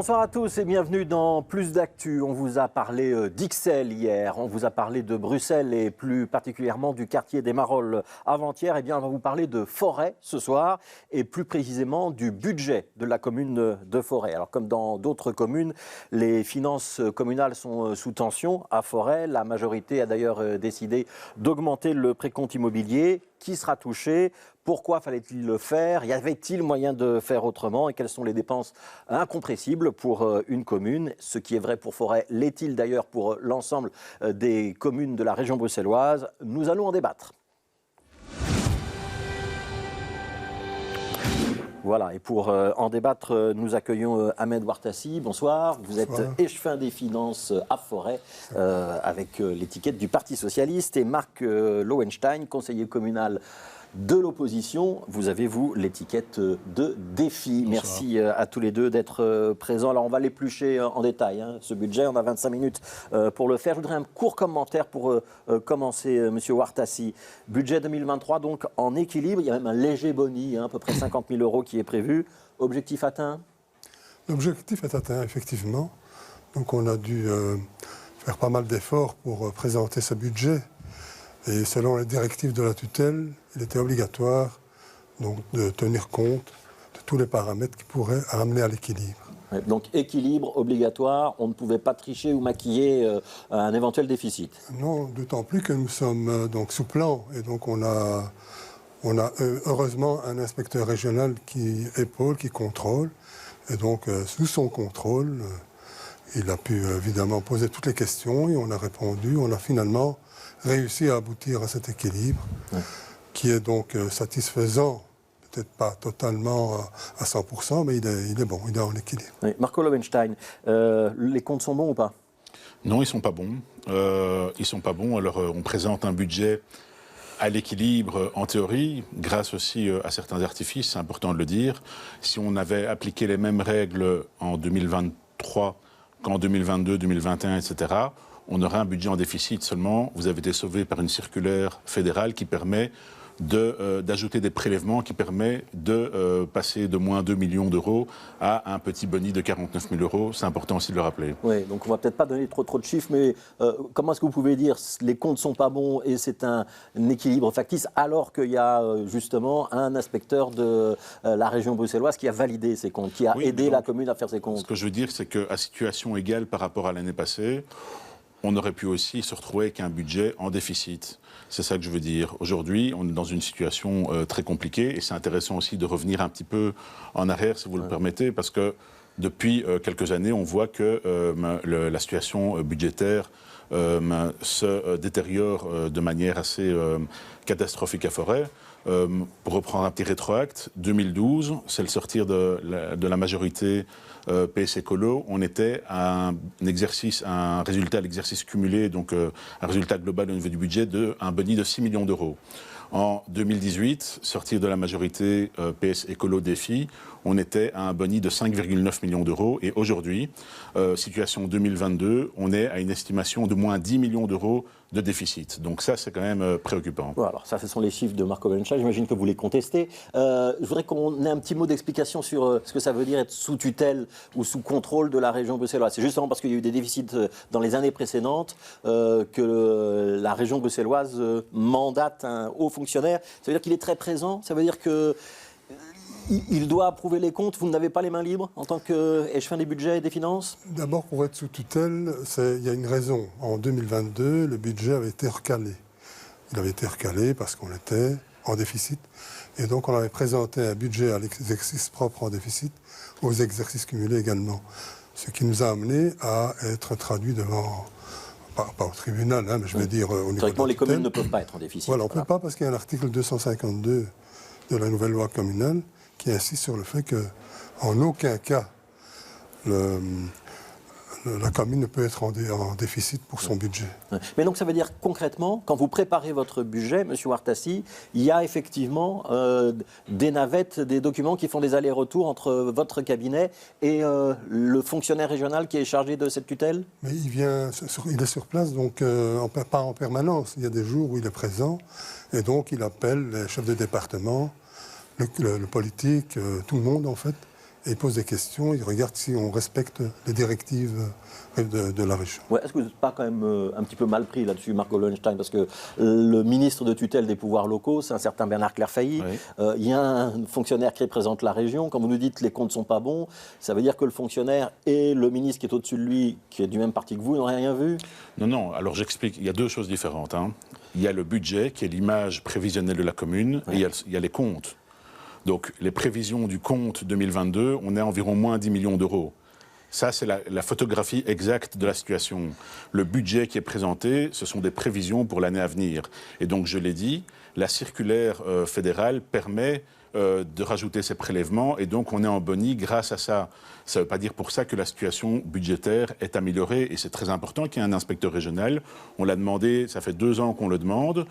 Bonsoir à tous et bienvenue dans Plus d'Actu. On vous a parlé d'Ixelles hier, on vous a parlé de Bruxelles et plus particulièrement du quartier des Marolles avant-hier. Eh bien, on va vous parler de Forêt ce soir et plus précisément du budget de la commune de Forêt. Alors, comme dans d'autres communes, les finances communales sont sous tension. À Forêt, la majorité a d'ailleurs décidé d'augmenter le précompte immobilier. Qui sera touché? Pourquoi fallait-il le faire? Y avait-il moyen de faire autrement? Et quelles sont les dépenses incompressibles pour une commune? Ce qui est vrai pour Forêt, l'est-il d'ailleurs pour l'ensemble des communes de la région bruxelloise? Nous allons en débattre. Voilà, et pour en débattre, nous accueillons Ahmed Ouartassi. Bonsoir, vous êtes échevin des finances à Forêt, avec l'étiquette du Parti Socialiste, et Marc Lowenstein, conseiller communal de l'opposition. Vous avez, vous, l'étiquette de défi. Bonsoir. Merci à tous les deux d'être présents. Alors, on va l'éplucher en détail, ce budget. On a 25 minutes pour le faire. Je voudrais un court commentaire pour commencer, Monsieur Ouartassi. Budget 2023, donc en équilibre. Il y a même un léger boni, à peu près 50 000 € qui est prévu. Objectif atteint? L'objectif est atteint, effectivement. Donc, on a dû faire pas mal d'efforts pour présenter ce budget. Et selon les directives de la tutelle, il était obligatoire donc, de tenir compte de tous les paramètres qui pourraient amener à l'équilibre. Donc équilibre obligatoire, on ne pouvait pas tricher ou maquiller un éventuel déficit. Non, d'autant plus que nous sommes donc sous plan. Et donc on a heureusement un inspecteur régional qui épaule, qui contrôle. Et donc sous son contrôle, il a pu évidemment poser toutes les questions et on a répondu. On a finalement réussi à aboutir à cet équilibre, qui est donc satisfaisant, peut-être pas totalement à 100%, mais il est bon, il est en équilibre. Oui. Marco Lowenstein, les comptes sont bons ou pas? Non, ils ne sont pas bons. Ils sont pas bons. Alors, on présente un budget à l'équilibre en théorie, grâce aussi à certains artifices, c'est important de le dire. Si on avait appliqué les mêmes règles en 2023 qu'en 2022, 2021, etc., on aurait un budget en déficit. Seulement, vous avez été sauvé par une circulaire fédérale qui permet d'ajouter des prélèvements, qui permet de passer de moins 2 millions d'euros à un petit boni de 49 000 €. C'est important aussi de le rappeler. Oui, donc on ne va peut-être pas donner trop de chiffres, mais comment est-ce que vous pouvez dire les comptes ne sont pas bons et c'est un équilibre factice, alors qu'il y a justement un inspecteur de la région bruxelloise qui a validé ces comptes, qui a aidé la commune à faire ses comptes? Ce que je veux dire, c'est qu'à situation égale par rapport à l'année passée, on aurait pu aussi se retrouver avec un budget en déficit. C'est ça que je veux dire. Aujourd'hui, on est dans une situation très compliquée et c'est intéressant aussi de revenir un petit peu en arrière, si vous le permettez, parce que depuis quelques années, on voit que la situation budgétaire se détériore de manière assez catastrophique à Forêt. Pour reprendre un petit rétroacte, 2012, c'est le sortir de la majorité PS Écolo, on était à un résultat à l'exercice cumulé, donc un résultat global au niveau du budget un boni de 6 millions d'euros. En 2018, sortir de la majorité PS Écolo Défi, on était à un boni de 5,9 millions d'euros. Et aujourd'hui, situation 2022, on est à une estimation de moins 10 millions d'euros de déficit. Donc ça, c'est quand même préoccupant. Bon, alors ça, ce sont les chiffres de Marco Lowenstein. J'imagine que vous les contestez. Je voudrais qu'on ait un petit mot d'explication sur ce que ça veut dire être sous tutelle ou sous contrôle de la région bruxelloise. C'est justement parce qu'il y a eu des déficits dans les années précédentes que la région bruxelloise mandate un haut fonctionnaire. Ça veut dire qu'il est très présent. Ça veut dire que il doit approuver les comptes. Vous n'avez pas les mains libres en tant qu'échevin des budgets et des finances? D'abord, pour être sous tutelle, il y a une raison. En 2022, le budget avait été recalé. Il avait été recalé parce qu'on était en déficit. Et donc, on avait présenté un budget à l'exercice propre en déficit, aux exercices cumulés également. Ce qui nous a amené à être traduit devant, pas au tribunal, mais je veux dire au niveau théoriquement, les tutelle. communes ne peuvent pas être en déficit. Voilà, on ne peut pas parce qu'il y a un article 252 de la nouvelle loi communale qui insiste sur le fait qu'en aucun cas, la commune ne peut être en déficit pour son budget. Mais donc ça veut dire concrètement, quand vous préparez votre budget, M. Ouartassi, il y a effectivement des navettes, des documents qui font des allers-retours entre votre cabinet et le fonctionnaire régional qui est chargé de cette tutelle? Mais il est sur place, donc pas en permanence. Il y a des jours où il est présent et donc il appelle les chefs de département, le politique, tout le monde en fait. et il pose des questions, il regarde si on respecte les directives de la région. Ouais, est-ce que vous n'êtes pas quand même un petit peu mal pris là-dessus, Marco Lohenstein, parce que le ministre de tutelle des pouvoirs locaux, c'est un certain Bernard Clairfailly. Il y a un fonctionnaire qui représente la région. Quand vous nous dites que les comptes ne sont pas bons, ça veut dire que le fonctionnaire et le ministre qui est au-dessus de lui, qui est du même parti que vous, n'auraient rien vu? Non, alors j'explique. Il y a deux choses différentes. Il y a le budget, qui est l'image prévisionnelle de la commune, et il y a les comptes. Donc, les prévisions du compte 2022, on est à environ moins 10 millions d'euros. Ça, c'est la photographie exacte de la situation. Le budget qui est présenté, ce sont des prévisions pour l'année à venir. Et donc, je l'ai dit, la circulaire fédérale permet de rajouter ces prélèvements et donc on est en boni grâce à ça. Ça ne veut pas dire pour ça que la situation budgétaire est améliorée et c'est très important qu'il y ait un inspecteur régional. On l'a demandé, ça fait 2 ans qu'on le demande.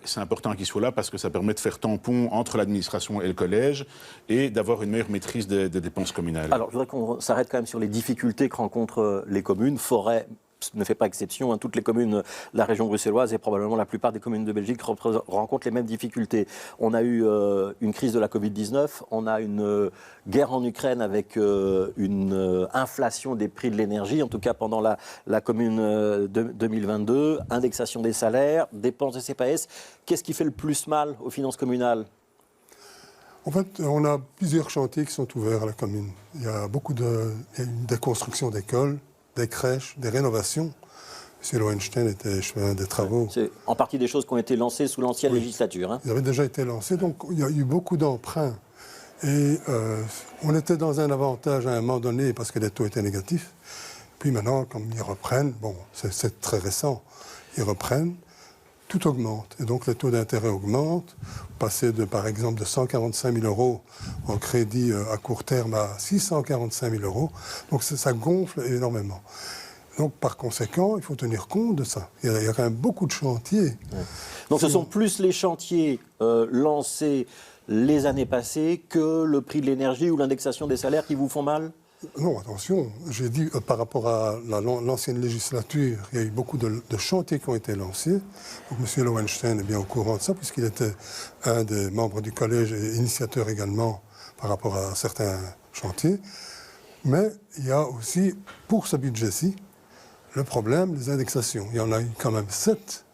C'est important qu'il soit là parce que ça permet de faire tampon entre l'administration et le collège et d'avoir une meilleure maîtrise des dépenses communales. Alors je voudrais qu'on s'arrête quand même sur les difficultés que rencontrent les communes. Forêt ne fait pas exception. Toutes les communes de la région bruxelloise et probablement la plupart des communes de Belgique rencontrent les mêmes difficultés. On a eu une crise de la Covid-19, on a une guerre en Ukraine avec une inflation des prix de l'énergie, en tout cas pendant la commune 2022, indexation des salaires, dépenses des CPS. Qu'est-ce qui fait le plus mal aux finances communales ? En fait, on a plusieurs chantiers qui sont ouverts à la commune. Il y a des constructions d'écoles, des crèches, des rénovations. M. Lohenstein était chemin des travaux. C'est en partie des choses qui ont été lancées sous l'ancienne législature. Ils avaient déjà été lancés, donc il y a eu beaucoup d'emprunts. Et on était dans un avantage à un moment donné parce que les taux étaient négatifs. Puis maintenant, comme ils reprennent, bon, c'est très récent, ils reprennent, tout augmente. Et donc les taux d'intérêt augmentent, passer par exemple de 145 000 euros en crédit à court terme à 645 000 euros. Donc ça gonfle énormément. Donc par conséquent, il faut tenir compte de ça. Il y a quand même beaucoup de chantiers. Ouais. Donc ce sont plus les chantiers lancés les années passées que le prix de l'énergie ou l'indexation des salaires qui vous font mal ? Non, attention, j'ai dit par rapport à l'ancienne législature, il y a eu beaucoup de chantiers qui ont été lancés. Donc, M. Lohenstein est bien au courant de ça, puisqu'il était un des membres du collège et initiateur également par rapport à certains chantiers. Mais il y a aussi, pour ce budget-ci, le problème des indexations. Il y en a eu quand même 7.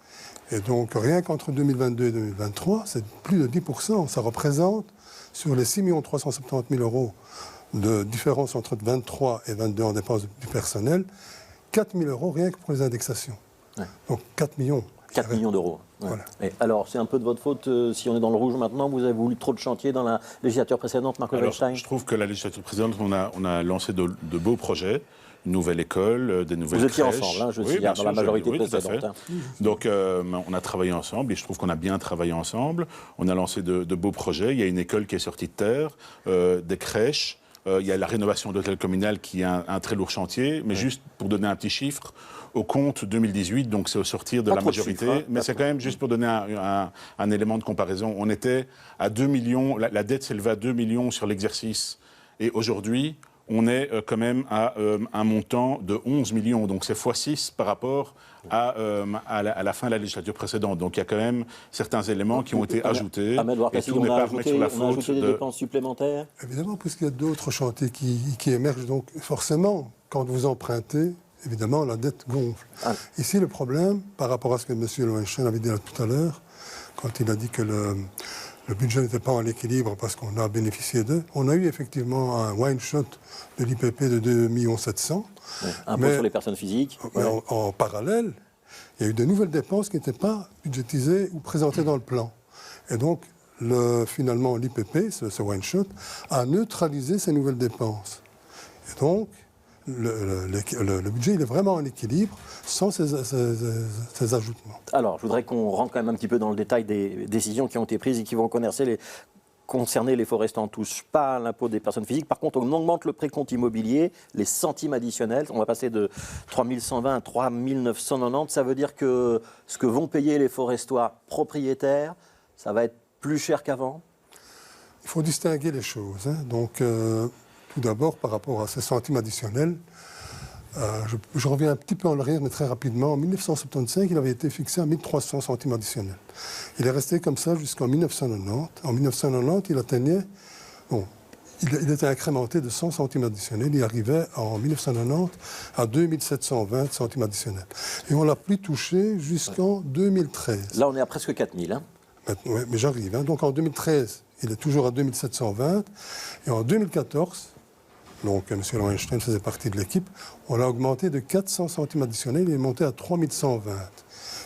Et donc, rien qu'entre 2022 et 2023, c'est plus de 10%. Ça représente, sur les 6 370 000 euros de différence entre 23 et 22 en dépenses du personnel, 4 000 euros rien que pour les indexations. Ouais. Donc 4 millions. 4 millions d'euros. Ouais. Voilà. Et alors, c'est un peu de votre faute si on est dans le rouge maintenant. Vous avez voulu trop de chantiers dans la législature précédente, Marco Lohenstein ? Je trouve que la législature précédente, on a lancé de beaux projets. Une nouvelle école, des nouvelles crèches. Vous étiez ensemble, je suis dans la majorité précédente. Donc, on a travaillé ensemble et je trouve qu'on a bien travaillé ensemble. On a lancé de beaux projets. Il y a une école qui est sortie de terre, des crèches. Il y a la rénovation de l'hôtel communal qui est un très lourd chantier. Mais juste pour donner un petit chiffre, au compte 2018, donc c'est au sortir de la majorité, chiffres, mais c'est quand même juste pour donner un élément de comparaison. On était à 2 millions, la dette s'élevait à 2 millions sur l'exercice. Et aujourd'hui, on est quand même à un montant de 11 millions. Donc c'est x6 par rapport à la fin de la législature précédente. Donc il y a quand même certains éléments qui ont été ajoutés. Et tout n'est pas remettre sur la faute. On a ajouté des dépenses supplémentaires ? Évidemment, puisqu'il y a d'autres chantiers qui émergent. Donc forcément, quand vous empruntez, évidemment, la dette gonfle. Ici, le problème, par rapport à ce que M. Lohenstein avait dit tout à l'heure, quand il a dit que le budget n'était pas en équilibre parce qu'on a bénéficié d'eux. On a eu effectivement un wine shot de l'IPP de 2 700 000. Impôt sur les personnes physiques. En parallèle, il y a eu de nouvelles dépenses qui n'étaient pas budgétisées ou présentées dans le plan. Et donc, finalement, l'IPP, ce wine shot, a neutralisé ces nouvelles dépenses. Et donc, le budget il est vraiment en équilibre sans ces ajoutements. Alors, je voudrais qu'on rentre quand même un petit peu dans le détail des décisions qui ont été prises et qui vont concerner les forestiers. On ne touche pas à l'impôt des personnes physiques. Par contre, on augmente le précompte immobilier, les centimes additionnels. On va passer de 3 120 à 3 990. Ça veut dire que ce que vont payer les forestois propriétaires, ça va être plus cher qu'avant ? Il faut distinguer les choses. Donc, tout d'abord, par rapport à ces centimes additionnels, je reviens un petit peu en arrière, mais très rapidement. En 1975, il avait été fixé à 1 300 centimes additionnels. Il est resté comme ça jusqu'en 1990. En 1990, il atteignait... Bon, il était incrémenté de 100 centimes additionnels. Il arrivait en 1990 à 2720 centimes additionnels. Et on ne l'a plus touché jusqu'en 2013. Là, on est à presque 4000. Hein. Ouais, mais j'arrive. Hein. Donc en 2013, il est toujours à 2720. Et en 2014, donc M. Lowenstein faisait partie de l'équipe, on l'a augmenté de 400 centimes additionnels. Il est monté à 3120.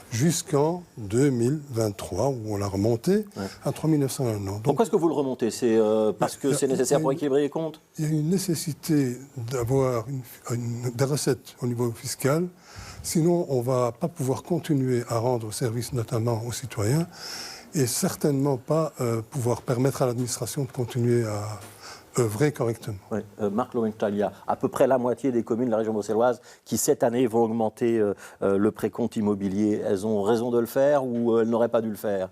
Jusqu'en 2023, où on l'a remonté à 3990. Pourquoi est-ce que vous le remontez? C'est parce que c'est nécessaire pour équilibrer les comptes? Il y a une nécessité d'avoir des recettes au niveau fiscal. Sinon, on ne va pas pouvoir continuer à rendre service notamment aux citoyens et certainement pas pouvoir permettre à l'administration de continuer à œuvrer correctement. Oui. Marc Lowenstein, il y a à peu près la moitié des communes de la région bruxelloise qui, cette année, vont augmenter le précompte immobilier. Elles ont raison de le faire ou elles n'auraient pas dû le faire?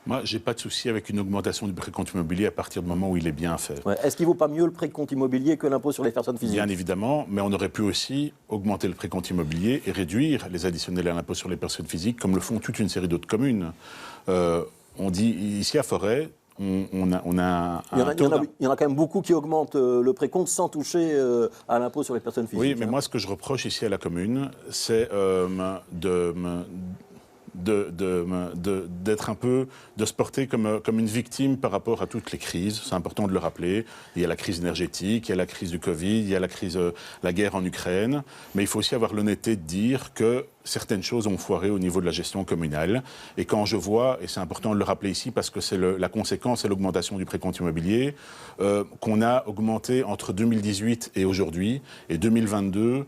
Moi, je n'ai pas de souci avec une augmentation du précompte immobilier à partir du moment où il est bien fait. Ouais. Est-ce qu'il ne vaut pas mieux le précompte immobilier que l'impôt sur les personnes physiques? Bien évidemment, mais on aurait pu aussi augmenter le précompte immobilier et réduire les additionnels à l'impôt sur les personnes physiques, comme le font toute une série d'autres communes. On dit, ici à Forêt, on a il y en a quand même beaucoup qui augmentent le précompte sans toucher à l'impôt sur les personnes physiques. Oui, mais moi, ce que je reproche ici à la commune, c'est d'être un peu, de se porter comme une victime par rapport à toutes les crises. C'est important de le rappeler. Il y a la crise énergétique, il y a la crise du Covid, il y a la guerre en Ukraine. Mais il faut aussi avoir l'honnêteté de dire que certaines choses ont foiré au niveau de la gestion communale. Et quand je vois, et c'est important de le rappeler ici parce que c'est la conséquence, c'est l'augmentation du précompte immobilier, qu'on a augmenté entre 2018 et aujourd'hui, et 2022,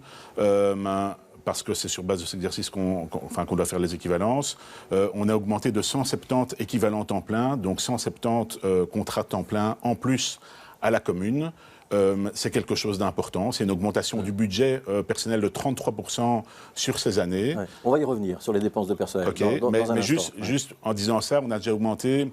parce que c'est sur base de cet exercice qu'on doit faire les équivalences. On a augmenté de 170 équivalents temps plein, donc 170 contrats temps plein en plus à la commune. C'est quelque chose d'important. C'est une augmentation du budget personnel de 33% sur ces années. Ouais. On va y revenir sur les dépenses de personnel. Okay. Mais juste en disant ça, on a déjà augmenté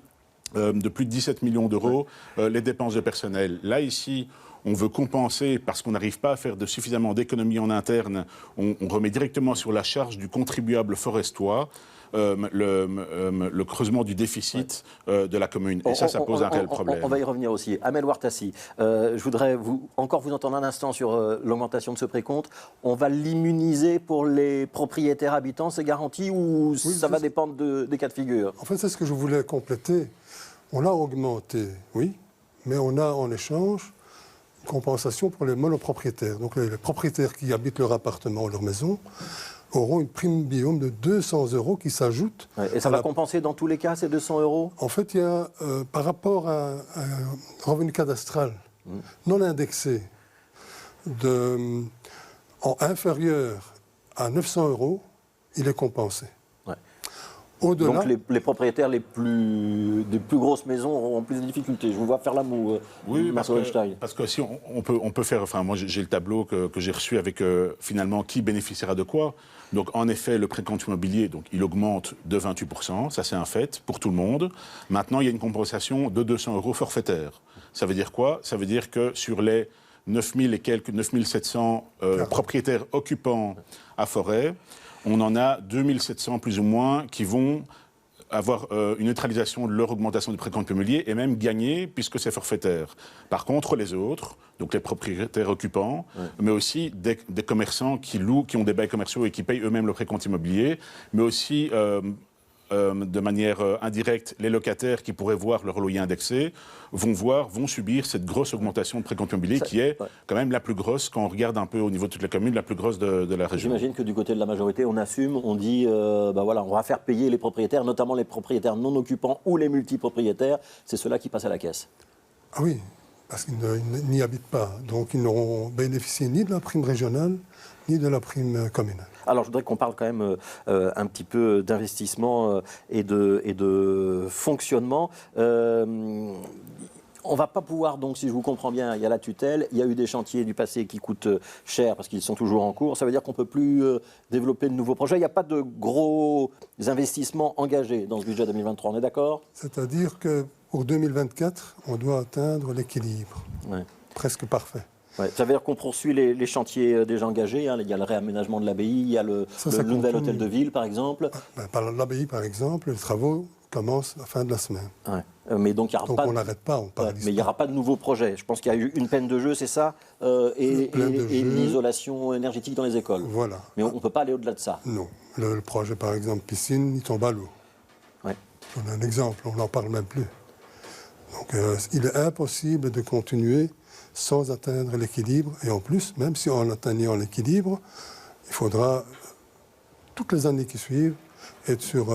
de plus de 17 millions d'euros les dépenses de personnel. Là, ici, on veut compenser parce qu'on n'arrive pas à faire suffisamment d'économies en interne. On remet directement sur la charge du contribuable forestois le creusement du déficit de la commune. Et ça pose un réel problème. On va y revenir aussi. Amel Ouartassi, je voudrais encore vous entendre un instant sur l'augmentation de ce précompte. On va l'immuniser pour les propriétaires habitants, c'est garanti, ou oui, ça va dépendre des cas de figure? En fait, c'est ce que je voulais compléter. On l'a augmenté, oui, mais on a en échange compensation pour les monopropriétaires. Donc les propriétaires qui habitent leur appartement ou leur maison auront une prime biome de 200 € qui s'ajoute. Ouais, et ça va compenser dans tous les cas ces 200 €? En fait, il y a, par rapport à un revenu cadastral non indexé inférieur à 900 €, il est compensé. Donc les propriétaires des plus grosses maisons auront plus de difficultés. Je vous vois faire la moue, oui, parce que si on peut faire... Enfin, moi, j'ai le tableau que j'ai reçu avec, finalement, qui bénéficiera de quoi. Donc, en effet, le précompte immobilier, donc, il augmente de 28%. Ça, c'est un fait pour tout le monde. Maintenant, il y a une compensation de 200 € forfaitaire. Ça veut dire quoi? Ça veut dire que sur les 9000 et quelques, 9700 propriétaires occupants à Forêt, on en a 2700 plus ou moins qui vont avoir une neutralisation de leur augmentation du précompte immobilier et même gagner puisque c'est forfaitaire. Par contre, les autres, donc les propriétaires occupants, mais aussi des commerçants qui louent, qui ont des bails commerciaux et qui payent eux-mêmes le précompte immobilier, mais aussi de manière indirecte, les locataires qui pourraient voir leur loyer indexé vont subir cette grosse augmentation de précompte immobilier qui est quand même la plus grosse, quand on regarde un peu au niveau de toutes les communes, la plus grosse de la région. J'imagine que du côté de la majorité, on assume, on dit, voilà, on va faire payer les propriétaires, notamment les propriétaires non occupants ou les multipropriétaires, c'est ceux-là qui passent à la caisse. Ah oui, parce qu'ils n'y habitent pas, donc ils n'auront bénéficié ni de la prime régionale, ni de la prime communale. Alors, je voudrais qu'on parle quand même un petit peu d'investissement et de fonctionnement. On ne va pas pouvoir, donc, si je vous comprends bien, il y a la tutelle, il y a eu des chantiers du passé qui coûtent cher parce qu'ils sont toujours en cours. Ça veut dire qu'on ne peut plus développer de nouveaux projets. Il n'y a pas de gros investissements engagés dans ce budget 2023, on est d'accord? C'est-à-dire que pour 2024, on doit atteindre l'équilibre presque parfait. Ouais, ça veut dire qu'on poursuit les chantiers déjà engagés. Hein. Il y a le réaménagement de l'abbaye, il y a le nouvel hôtel de ville, par exemple. Par l'abbaye, par exemple, les travaux commence la fin de la semaine. Ouais. Mais donc, On n'arrête pas, on paralyse mais il n'y aura pas de nouveaux projets. Je pense qu'il y a eu une peine de jeu, c'est ça, et l'isolation énergétique dans les écoles. Voilà. Mais on ne peut pas aller au-delà de ça. Non. Le projet, par exemple, piscine, il tombe à l'eau. Ouais. On a un exemple, on n'en parle même plus. Donc, il est impossible de continuer sans atteindre l'équilibre. Et en plus, même si on atteignant l'équilibre, il faudra, toutes les années qui suivent, être sur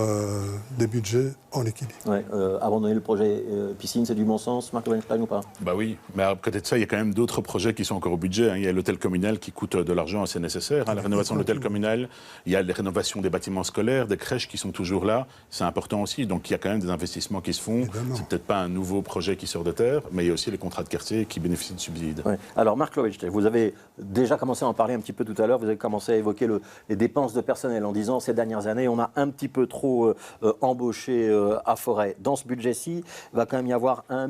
des budgets en équilibre. Ouais, abandonner le projet piscine, c'est du bon sens, Marc Lowenstein, ou pas? Bah oui, mais à côté de ça, il y a quand même d'autres projets qui sont encore au budget. Il y a l'hôtel communal qui coûte de l'argent assez nécessaire. La rénovation de l'hôtel communal, il y a les rénovations des bâtiments scolaires, des crèches qui sont toujours là. C'est important aussi. Donc il y a quand même des investissements qui se font. Évidemment. C'est peut-être pas un nouveau projet qui sort de terre, mais il y a aussi les contrats de quartier qui bénéficient de subsides. Ouais. Alors, Marc Lowenstein, vous avez déjà commencé à en parler un petit peu tout à l'heure. Vous avez commencé à évoquer les dépenses de personnel en disant ces dernières années, on a un petit peu trop embauché à Forêt. Dans ce budget-ci, il va quand même y avoir 1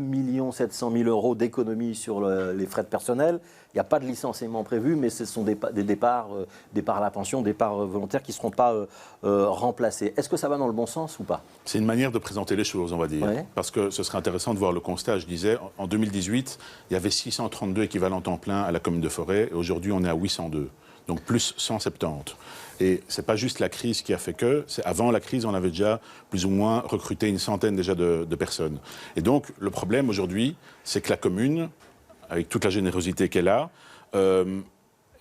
700 000 € d'économie sur les frais de personnel. Il n'y a pas de licenciement prévu, mais ce sont des départs à la pension, départs volontaires qui ne seront pas remplacés. Est-ce que ça va dans le bon sens ou pas? C'est une manière de présenter les choses, on va dire. Ouais. Parce que ce serait intéressant de voir le constat. Je disais, en 2018, il y avait 632 équivalents temps plein à la commune de Forêt. Et aujourd'hui, on est à 802. Donc plus 170. Et ce n'est pas juste la crise qui a fait que. Avant la crise, on avait déjà plus ou moins recruté une centaine déjà de personnes. Et donc, le problème aujourd'hui, c'est que la commune, avec toute la générosité qu'elle a,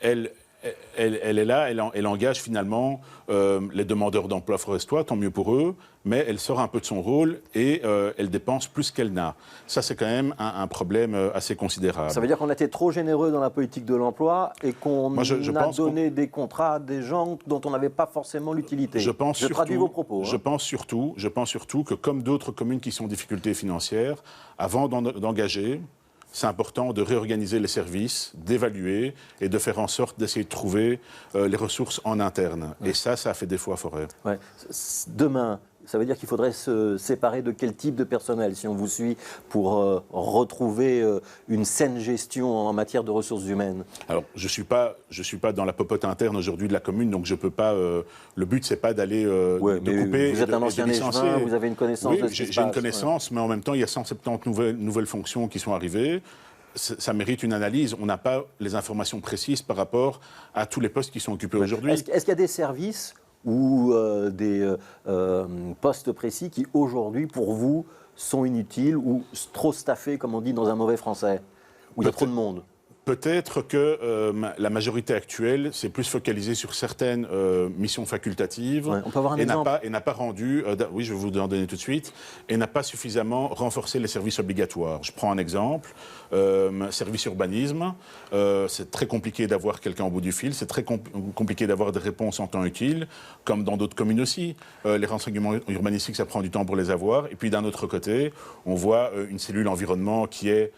elle est là, elle engage finalement les demandeurs d'emploi forestois, tant mieux pour eux, mais elle sort un peu de son rôle et elle dépense plus qu'elle n'a. Ça, c'est quand même un problème assez considérable. Ça veut dire qu'on a été trop généreux dans la politique de l'emploi et qu'on a donné des contrats à des gens dont on n'avait pas forcément l'utilité. Je traduis vos propos. Je pense surtout que comme d'autres communes qui sont en difficulté financière, avant d'engager, c'est important de réorganiser les services, d'évaluer et de faire en sorte d'essayer de trouver les ressources en interne. Ouais. Et ça a fait défaut à Forêt. Ouais. Demain, ça veut dire qu'il faudrait se séparer de quel type de personnel, si on vous suit, pour retrouver une saine gestion en matière de ressources humaines? Alors, je suis pas dans la popote interne aujourd'hui de la commune, donc je peux pas. Le but, c'est pas d'aller de couper. Vous êtes un ancien échevin, vous avez une connaissance de ce qui se passe. J'ai une connaissance, mais en même temps, il y a 170 nouvelles fonctions qui sont arrivées. Ça mérite une analyse. On n'a pas les informations précises par rapport à tous les postes qui sont occupés aujourd'hui. Est-ce qu'il y a des services ou des postes précis qui, aujourd'hui, pour vous, sont inutiles ou trop staffés, comme on dit dans un mauvais français, où il y a trop de monde? Peut-être que la majorité actuelle s'est plus focalisée sur certaines missions facultatives. Ouais, on peut avoir un exemple. Et n'a pas rendu, oui, je vais vous en donner tout de suite, et n'a pas suffisamment renforcé les services obligatoires. Je prends un exemple, service urbanisme, c'est très compliqué d'avoir quelqu'un au bout du fil, c'est très compliqué d'avoir des réponses en temps utile, comme dans d'autres communes aussi. Les renseignements urbanistiques, ça prend du temps pour les avoir. Et puis d'un autre côté, on voit une cellule environnement qui a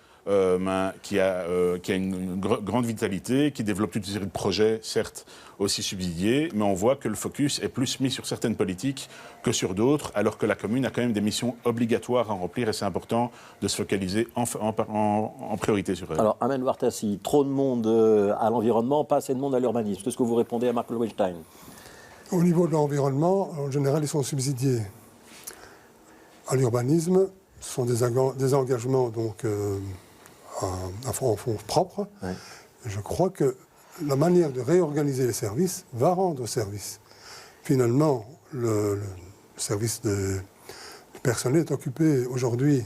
une grande vitalité, qui développe toute une série de projets, certes aussi subsidiés, mais on voit que le focus est plus mis sur certaines politiques que sur d'autres, alors que la commune a quand même des missions obligatoires à remplir et c'est important de se focaliser en priorité sur elles. Alors, Amen Wartassi, trop de monde à l'environnement, pas assez de monde à l'urbanisme. Qu'est-ce que vous répondez à Marc Lowenstein? Au niveau de l'environnement, en général, ils sont subsidiés. À l'urbanisme, ce sont des engagements donc, en fonds propres. Ouais. Je crois que la manière de réorganiser les services va rendre service. Finalement, le service du personnel est occupé aujourd'hui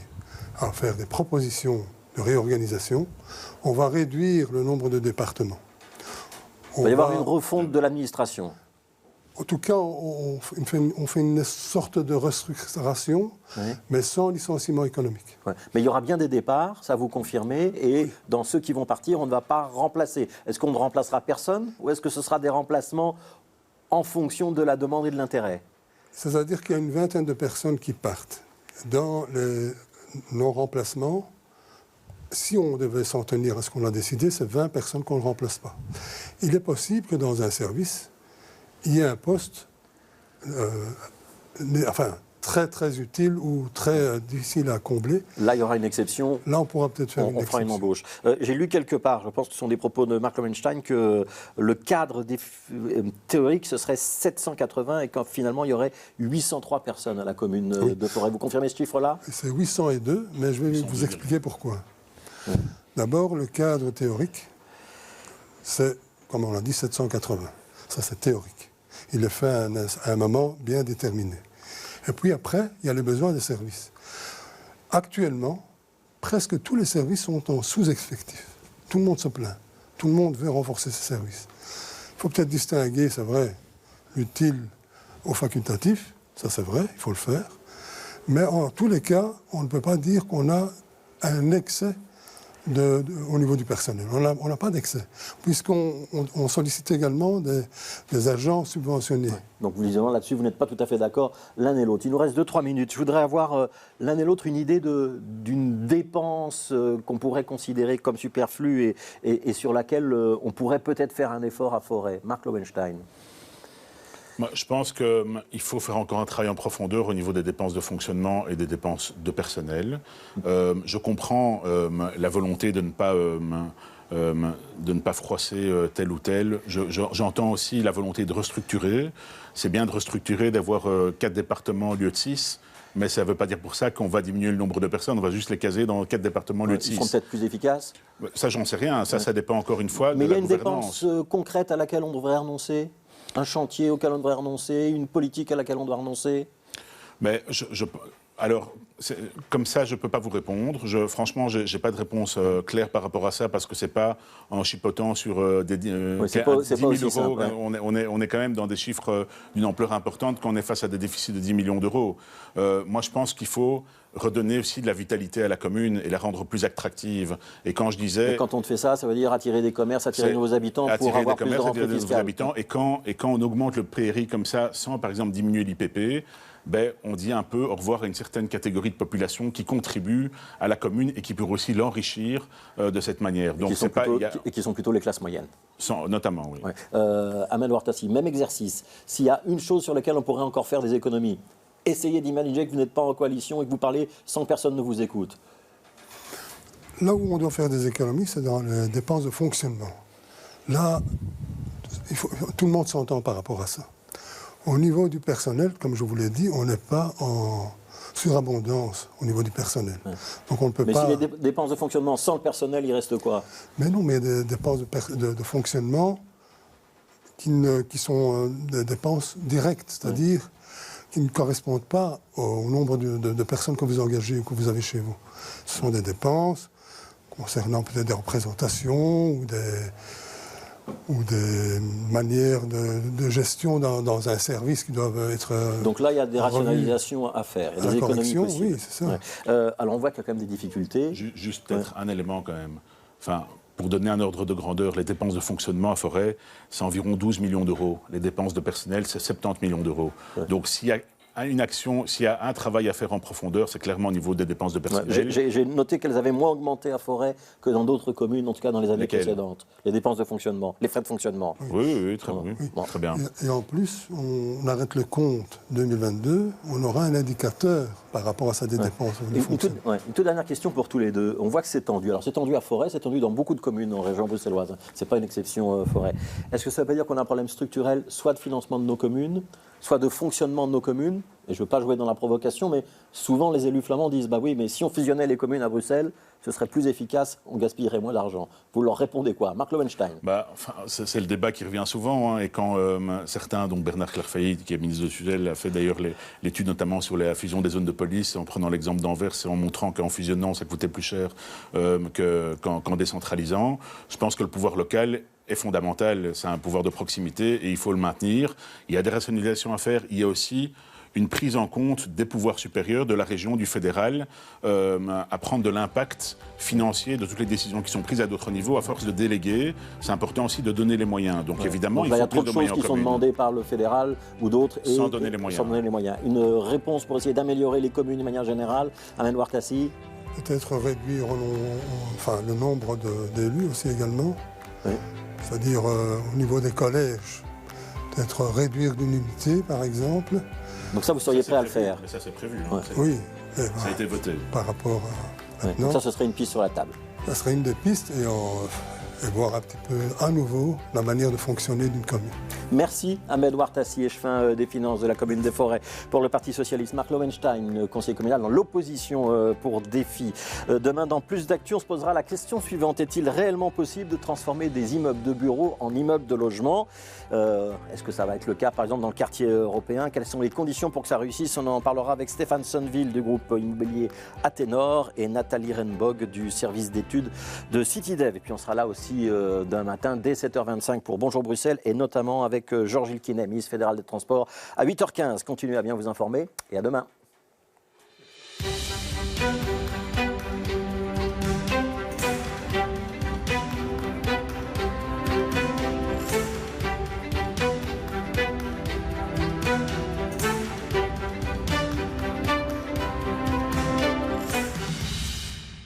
à faire des propositions de réorganisation. On va réduire le nombre de départements. Il va y avoir une refonte de l'administration. En tout cas, on fait une sorte de restructuration, oui, mais sans licenciement économique. Ouais. Mais il y aura bien des départs, ça vous confirmez, et oui, dans ceux qui vont partir, on ne va pas remplacer. Est-ce qu'on ne remplacera personne, ou est-ce que ce sera des remplacements en fonction de la demande et de l'intérêt? C'est-à-dire qu'il y a une vingtaine de personnes qui partent. Dans les non-remplacements, si on devait s'en tenir à ce qu'on a décidé, c'est 20 personnes qu'on ne remplace pas. Il est possible que dans un service, il y a un poste, très très utile ou très difficile à combler. Là, il y aura une exception. Là, on pourra peut-être faire On fera une embauche. J'ai lu quelque part, je pense que ce sont des propos de Mark Lowenstein, que le cadre théorique, ce serait 780 et quand finalement, il y aurait 803 personnes à la commune de Forêt. Vous confirmez ce chiffre-là? C'est 802, mais je vais vous expliquer pourquoi. D'abord, le cadre théorique, c'est, comme on l'a dit, 780. Ça, c'est théorique. Il est fait à un moment bien déterminé. Et puis après, il y a les besoins des services. Actuellement, presque tous les services sont en sous-effectif. Tout le monde se plaint. Tout le monde veut renforcer ses services. Il faut peut-être distinguer, c'est vrai, l'utile au facultatif. Ça, c'est vrai, il faut le faire. Mais en tous les cas, on ne peut pas dire qu'on a un excès au niveau du personnel. On n'a pas d'excès, puisqu'on sollicite également des agents subventionnés. Ouais. Donc, vous disez là-dessus, vous n'êtes pas tout à fait d'accord l'un et l'autre. Il nous reste 2-3 minutes. Je voudrais avoir l'un et l'autre une idée d'une dépense qu'on pourrait considérer comme superflue et sur laquelle on pourrait peut-être faire un effort à Forêt. Mark Lowenstein. Je pense qu'il faut faire encore un travail en profondeur au niveau des dépenses de fonctionnement et des dépenses de personnel. Je comprends la volonté de ne pas froisser tel ou tel. J'entends aussi la volonté de restructurer. C'est bien de restructurer, d'avoir 4 départements au lieu de 6. Mais ça ne veut pas dire pour ça qu'on va diminuer le nombre de personnes. On va juste les caser dans 4 départements au lieu de 6. Ils seront peut-être plus efficaces. Ça, j'en sais rien. Ça dépend encore une fois Mais de la il y a une gouvernance. dépense concrète à laquelle on devrait renoncer? Un chantier auquel on devrait renoncer? Une politique à laquelle on doit renoncer? Mais alors, comme ça, je ne peux pas vous répondre. Franchement, je n'ai pas de réponse claire par rapport à ça parce que ce n'est pas en chipotant sur des 10 000 euros. Simple, hein. On est quand même dans des chiffres d'une ampleur importante quand on est face à des déficits de 10 millions d'euros. Moi, je pense qu'il faut redonner aussi de la vitalité à la commune et la rendre plus attractive. Et quand je disais... Et quand on fait ça, ça veut dire attirer des commerces, attirer de nouveaux habitants pour avoir plus de rentrées fiscales. Et quand on augmente le prairie comme ça, sans par exemple diminuer l'IPP, on dit un peu au revoir à une certaine catégorie de population qui contribue à la commune et qui peut aussi l'enrichir de cette manière. Donc, et qui sont plutôt les classes moyennes. Notamment, oui. Ouais. Amel Ouartassi, même exercice. S'il y a une chose sur laquelle on pourrait encore faire des économies, essayez d'imaginer que vous n'êtes pas en coalition et que vous parlez sans que personne ne vous écoute. Là où on doit faire des économies, c'est dans les dépenses de fonctionnement. Là, tout le monde s'entend par rapport à ça. Au niveau du personnel, comme je vous l'ai dit, on n'est pas en surabondance au niveau du personnel. Ouais. Donc on ne peut pas... Mais si les dépenses de fonctionnement sans le personnel, il reste quoi? Mais non, mais des dépenses de fonctionnement qui sont des dépenses directes, c'est-à-dire qui ne correspondent pas au nombre de personnes que vous engagez ou que vous avez chez vous. Ce sont des dépenses concernant peut-être des représentations ou des manières de gestion dans un service qui doivent être... Donc là, il y a des rationalisations à faire, il y a des économies possibles. Oui, c'est ça. Ouais. Alors on voit qu'il y a quand même des difficultés. Juste peut-être un élément quand même. Enfin, pour donner un ordre de grandeur, les dépenses de fonctionnement à Forêt, c'est environ 12 millions d'euros. Les dépenses de personnel, c'est 70 millions d'euros. Ouais. Donc s'il y a s'il y a un travail à faire en profondeur, c'est clairement au niveau des dépenses de personnel. Ouais, j'ai noté qu'elles avaient moins augmenté à Forêt que dans d'autres communes, en tout cas dans les années précédentes. Les dépenses de fonctionnement, les frais de fonctionnement. Oui, très bien. Et en plus, on arrête le compte 2022, on aura un indicateur par rapport à ça des dépenses. Une toute dernière question pour tous les deux. On voit que c'est tendu. Alors c'est tendu à Forêt, c'est tendu dans beaucoup de communes en région bruxelloise. Ce n'est pas une exception Forêt. Est-ce que ça veut dire qu'on a un problème structurel, soit de financement de nos communes, soit de fonctionnement de nos communes? Et je ne veux pas jouer dans la provocation, mais souvent les élus flamands disent « bah oui, mais si on fusionnait les communes à Bruxelles, ce serait plus efficace, on gaspillerait moins d'argent ». Vous leur répondez quoi? Mark Lowenstein. C'est le débat qui revient souvent, et quand certains, dont Bernard Clairfailly, qui est ministre de tutelle, a fait d'ailleurs l'étude notamment sur la fusion des zones de police, en prenant l'exemple d'Anvers et en montrant qu'en fusionnant, ça coûtait plus cher qu'en décentralisant. Je pense que le pouvoir local est fondamental, c'est un pouvoir de proximité et il faut le maintenir. Il y a des rationalisations à faire, il y a aussi une prise en compte des pouvoirs supérieurs de la région, du fédéral, à prendre de l'impact financier de toutes les décisions qui sont prises à d'autres niveaux. À force de déléguer, c'est important aussi de donner les moyens. Donc évidemment, il faut plus de moyens. Il y a trop de choses qui sont demandées par le fédéral ou d'autres sans donner les moyens. Une réponse pour essayer d'améliorer les communes de manière générale. Amel Ouartassi. Peut-être réduire le nombre d'élus aussi également. Oui. C'est-à-dire au niveau des collèges, peut-être réduire d'une unité par exemple. Donc ça, vous seriez prêt à le faire? Mais ça, c'est prévu. Hein. Ouais. Oui, et Ça a été voté. par rapport à Ouais. maintenant, Donc ça, ce serait une piste sur la table. ça serait une des pistes et voir un petit peu à nouveau la manière de fonctionner d'une commune. Merci Ahmed Ouartassi, échevin des finances de la commune des Forêts pour le Parti socialiste. Marc Lowenstein, conseiller communal dans l'opposition pour Défi. Demain, dans Plus d'actu, on se posera la question suivante. Est-il réellement possible de transformer des immeubles de bureaux en immeubles de logement? Est-ce que ça va être le cas, par exemple, dans le quartier européen? Quelles sont les conditions pour que ça réussisse? On en parlera avec Stéphane Sonneville du groupe immobilier Athénor et Nathalie Renbog du service d'études de CityDev. Et puis on sera là aussi d'un matin dès 7h25 pour Bonjour Bruxelles et notamment avec Georges Ilkinet, ministre fédéral des Transports à 8h15. Continuez à bien vous informer et à demain.